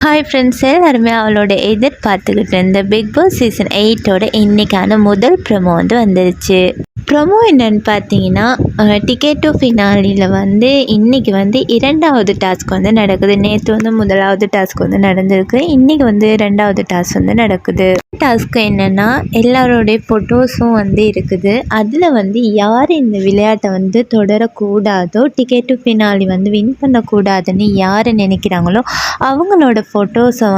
Hi friends, எல்லாருமே அவளோட எதிர்பார்த்துக்கிட்டு இருந்த பிக் பாஸ் சீசன் 8ஓட இன்றைக்கான முதல் ப்ரோமோ வந்துருச்சு. ப்ரோமோ என்னென்னு பார்த்தீங்கன்னா, டிக்கெட் டு ஃபினாலியில் இன்றைக்கி இரண்டாவது டாஸ்க் நடக்குது. நேற்று முதலாவது டாஸ்க் நடந்திருக்கு. இன்றைக்கி 2வது டாஸ்க் நடக்குது. டாஸ்க்கு என்னென்னா, எல்லாரோடைய ஃபோட்டோஸும் இருக்குது. அதில் யார் இந்த விளையாட்டை தொடரக்கூடாதோ, டிக்கெட் டு ஃபினாலி வின் பண்ணக்கூடாதுன்னு யார் நினைக்கிறாங்களோ அவங்களோட ஃபோட்டோஸை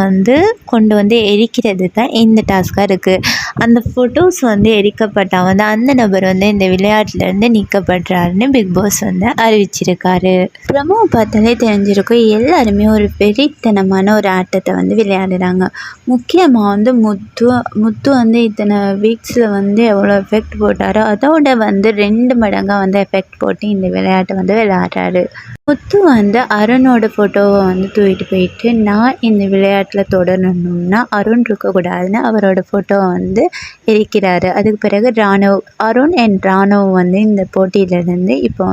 கொண்டு எரிக்கிறது தான் இந்த டாஸ்க்காக இருக்குது. அந்த ஃபோட்டோஸ் எரிக்கப்பட்டால் அந்த நபர் இந்த விளையாட்டிலேருந்து நீக்கப்படுறாருன்னு பிக் பாஸ் அறிவிச்சிருக்காரு. ப்ரோமோவை பார்த்தாலே தெரிஞ்சிருக்கும், எல்லாருமே ஒரு வெறித்தனமான ஒரு ஆட்டத்தை விளையாடுறாங்க. முக்கியமாக முத்து இத்தனை வீக்ஸில் எவ்வளோ எஃபெக்ட் போட்டாரோ அதோட 2 மடங்காக எஃபெக்ட் போட்டு இந்த விளையாட்டை விளையாடுறாரு. முத்து அருணோட ஃபோட்டோவை தூக்கிட்டு போயிட்டு, நான் இந்த விளையாட்டில் தொடரணும்னா அருண் இருக்கக்கூடாதுன்னு அவரோட ஃபோட்டோவை எரிக்கிறாரு. அதுக்கு பிறகு அருண் அண்ட் ராணுவ இந்த போட்டியிலேருந்து இப்போ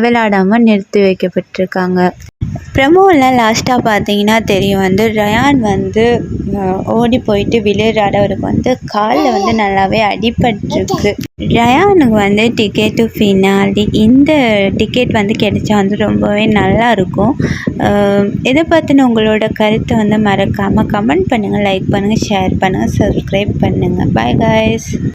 விளையாடாமல் நிறுத்தி வைக்கப்பட்டிருக்காங்க. ப்ரோமோவில் லாஸ்ட்டாக பார்த்தீங்கன்னா தெரியும், ரயான் ஓடி போயிட்டு விளையாட அவருக்கு காலில் நல்லாவே அடிபட்டிருக்கு. ரயானுக்கு டிக்கெட் டு ஃபினாலி இந்த டிக்கெட் கிடைச்சா ரொம்பவே நல்லாயிருக்கும். இதை பற்றின உங்களோட கருத்தை மறக்காமல் கமெண்ட் பண்ணுங்கள், லைக் பண்ணுங்கள், ஷேர் பண்ணுங்கள், சப்ஸ்கிரைப் பண்ணுங்கள். Bye guys.